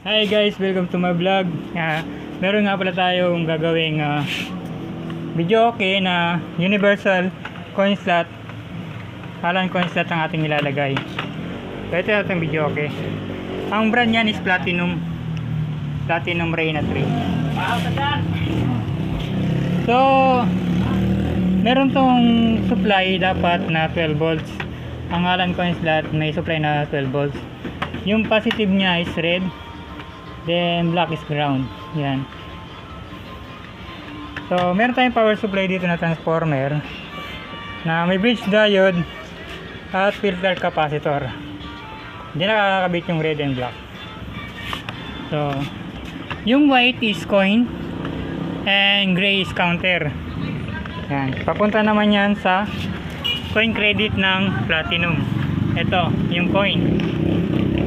Hi guys, welcome to my vlog. Meron nga pala tayong gagawing video okay na universal coin slot. Alan coin slot ang ating ilalagay. So ito yung ating video okay. Ang brand niyan is Platinum Reyna 3. So meron tong supply dapat na 12 volts. Ang Alan coin slot may supply na 12 volts. Yung positive niya is red, then black is ground. Yan. So meron tayong power supply dito na transformer na may bridge diode at filter capacitor. Hindi nakakabit yung red and black. So yung white is coin and gray is counter. Yan. Papunta naman yan sa coin credit ng Platinum. Ito yung coin.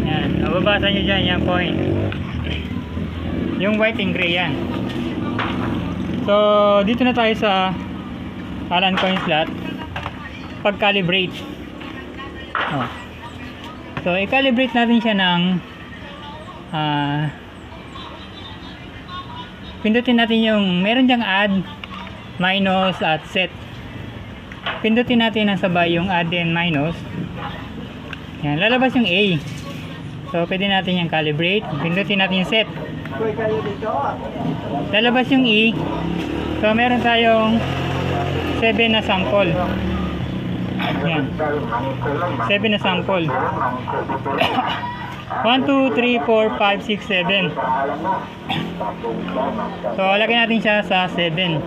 Yan. Mababasa nyo dyan yung coin. Yung white and gray yan. So dito na tayo sa Alan coin slot. Pag-calibrate. So i-calibrate natin siya ng pindutin natin yung meron diyang add, minus at set. Pindutin natin ng sabay yung add and minus. Yan, lalabas yung A. So pwede natin yung calibrate. Pindutin natin yung set. Lalabas yung E. So meron tayong 7 na sample. Yan. 7 na sample. 1, 2, 3, 4, 5, 6, 7. So lagyan natin siya sa 7.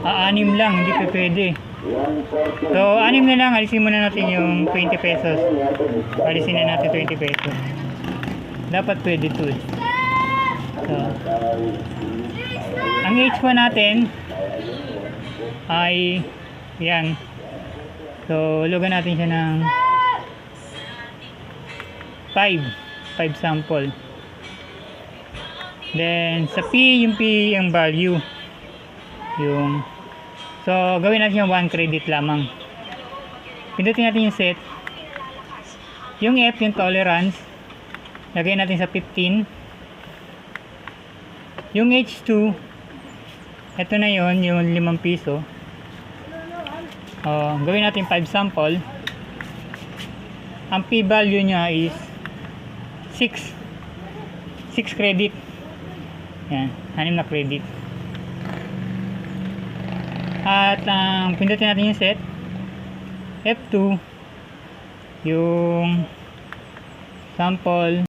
6 lang, hindi pa pwede. So 6 na lang, alisin muna natin yung 20 pesos. Alisin na natin 20 pesos. Dapat pwede to. So ang H pa natin ay yan. So lugan natin siya ng 5 sample. Then sa P, yung P yung value. Yung so gawin natin yung 1 credit lamang. Pindutin natin yung set. Yung F yung tolerance. Lagay natin sa 15. Yung H2 ito na yon yung 5 piso. Gawin natin 5 sample. Ang P value niya is 6 credit. Yan, 6 na credit. At pindutin natin yung set. F2 yung sample